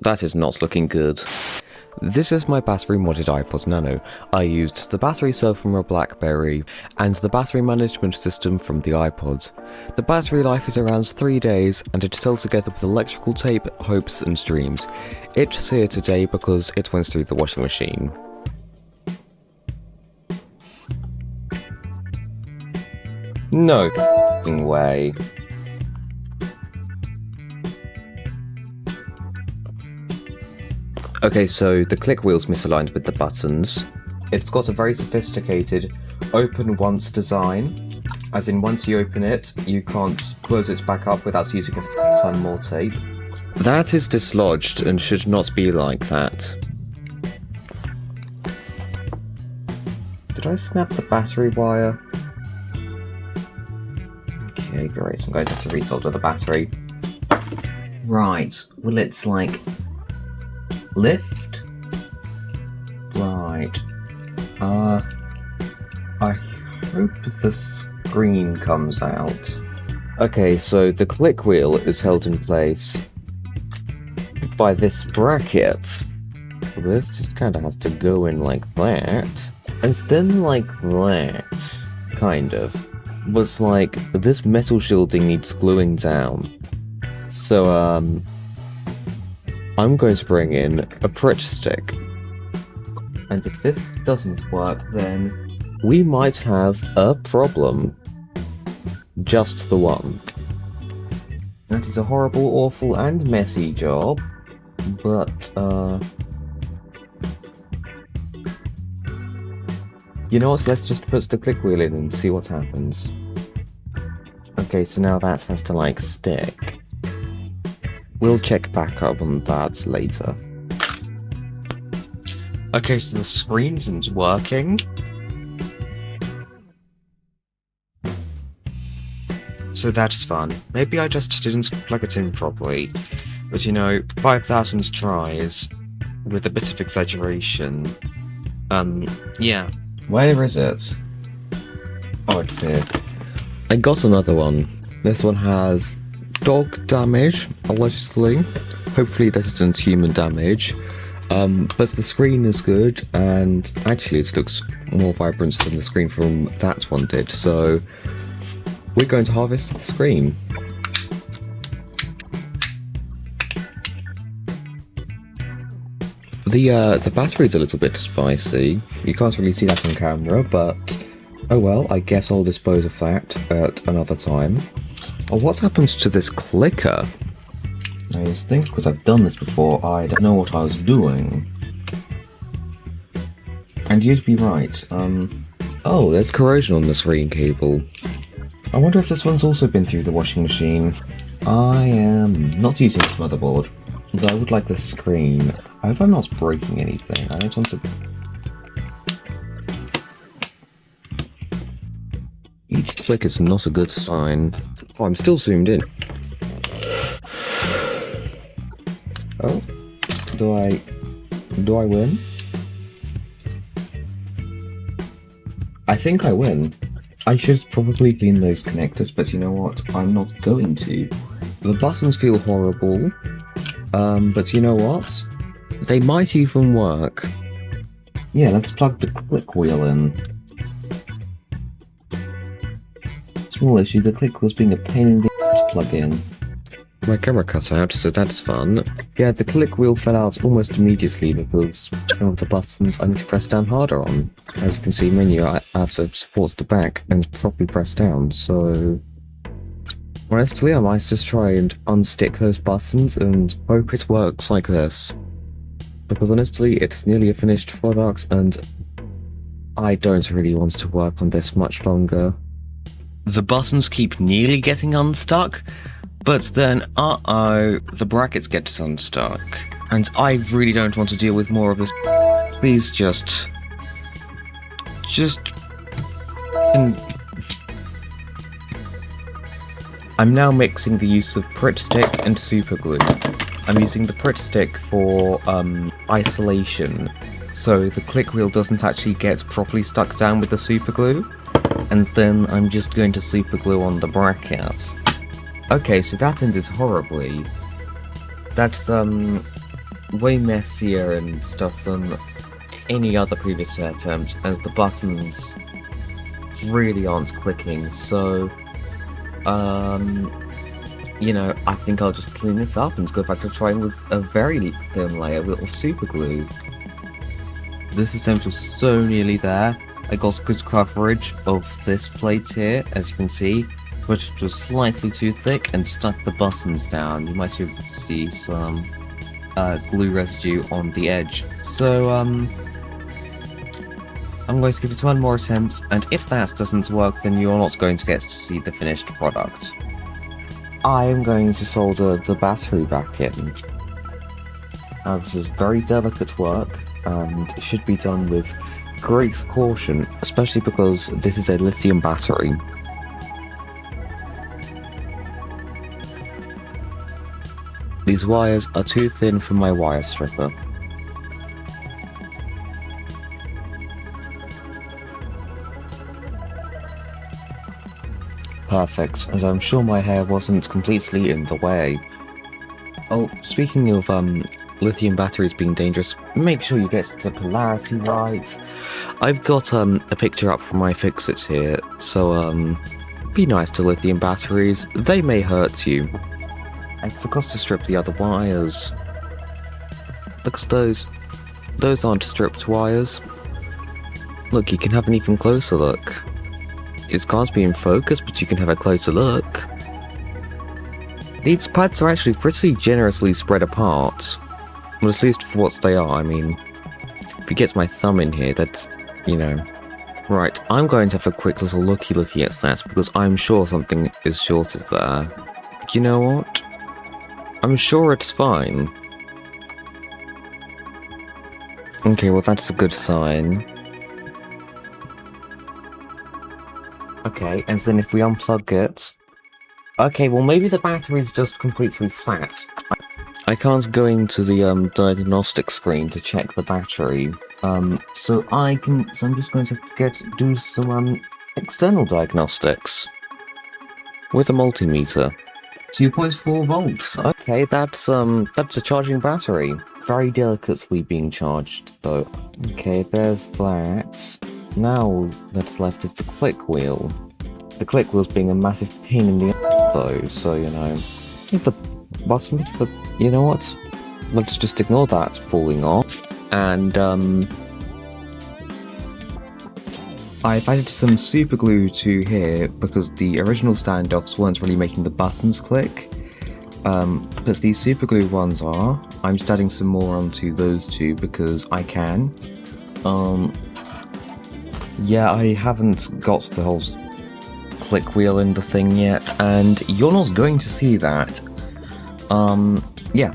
That is not looking good. This is my battery modded iPod Nano. I used the battery cell from a BlackBerry and the battery management system from the iPod. The battery life is around 3 days and it's held together with electrical tape, hopes and dreams. It's here today because it went through the washing machine. No way. Okay, so the click wheel's misaligned with the buttons. It's got a very sophisticated open once design, as in once you open it, you can't close it back up without using a ton more tape. That is dislodged and should not be like that. Did I snap the battery wire? Okay, great, I'm going to have to resolder the battery. Right, well it's like... lift? Right. I hope the screen comes out. Okay, so the click wheel is held in place by this bracket. This just kind of has to go in like that. And then like that. Kind of. Was like, this metal shielding needs gluing down. So, I'm going to bring in a Pritt stick. And if this doesn't work, then we might have a problem. Just the one. That is a horrible, awful, and messy job, but, you know what, let's just put the click wheel in and see what happens. Okay, so now that has to, like, stick. We'll check back up on that later. Okay, so the screen isn't working. So that's fun. Maybe I just didn't plug it in properly. But you know, 5,000 tries, with a bit of exaggeration. Yeah. Where is it? Oh, it's here. I got another one. This one has dog damage, allegedly. Hopefully this isn't human damage. But the screen is good, and actually it looks more vibrant than the screen from that one did, so we're going to harvest the screen. The battery's a little bit spicy. You can't really see that on camera, but oh well, I guess I'll dispose of that at another time. Oh, what happens to this clicker? I just think because I've done this before, I don't know what I was doing. And you'd be right. Oh, there's corrosion on the screen cable. I wonder if this one's also been through the washing machine. I am not using this motherboard, although I would like the screen. I hope I'm not breaking anything. I don't want to... Each click is not a good sign. Oh, I'm still zoomed in. Oh, do I win? I think I win. I should probably clean those connectors, but you know what? I'm not going to. The buttons feel horrible, but you know what? They might even work. Yeah, let's plug the click wheel in. Small issue, the click wheel's being a pain in the to plug in. My camera cut out, so that's fun. Yeah, the click wheel fell out almost immediately because some of the buttons I need to press down harder on. As you can see, menu, I have to support the back and properly press down, so... honestly, I might just try and unstick those buttons and hope it works like this. Because honestly, it's nearly a finished product and I don't really want to work on this much longer. The buttons keep nearly getting unstuck, but then, the brackets get unstuck. And I really don't want to deal with more of this. Please just... I'm now mixing the use of Pritt stick and super glue. I'm using the Pritt stick for, isolation, so the click wheel doesn't actually get properly stuck down with the super glue. And then I'm just going to super glue on the bracket. Okay, so that ended horribly. That's, way messier and stuff than any other previous set attempts, as the buttons really aren't clicking, so, you know, I think I'll just clean this up and go back to trying with a very thin layer of super glue. This attempt was so nearly there. I got good coverage of this plate here, as you can see, which was slightly too thick and stuck the buttons down. You might be able to see some glue residue on the edge. So, I'm going to give this one more attempt, and if that doesn't work, then you're not going to get to see the finished product. I am going to solder the battery back in. Now, this is very delicate work, and it should be done with great caution, especially because this is a lithium battery. These wires are too thin for my wire stripper. Perfect, as I'm sure my hair wasn't completely in the way. Oh, speaking of lithium batteries being dangerous, make sure you get the polarity right. I've got a picture up from my fix-its here, so be nice to lithium batteries, they may hurt you. I forgot to strip the other wires. Look at those. Those aren't stripped wires. Look, you can have an even closer look. It can't be in focus, but you can have a closer look. These pads are actually pretty generously spread apart. Well, at least for what they are, I mean. If you get my thumb in here, that's, you know. Right, I'm going to have a quick little looky at that, because I'm sure something is shorted there. You know what? I'm sure it's fine. Okay, well that's a good sign. Okay, and then if we unplug it... Okay, well maybe the battery's just completely flat. I can't go into the diagnostic screen to check the battery. So I'm just going to do some external diagnostics with a multimeter. 2.4 volts. Okay, that's a charging battery. Very delicately being charged though. Okay, there's that. Now that's left is the click wheel. The click wheel's being a massive pain in the ass though, so you know. Here's the bottom bit, but you know what? Let's just ignore that falling off. And I've added some super glue to here because the original standoffs weren't really making the buttons click. But these super glue ones are. I'm just adding some more onto those two because I can. Yeah, I haven't got the whole click wheel in the thing yet, and you're not going to see that. Yeah.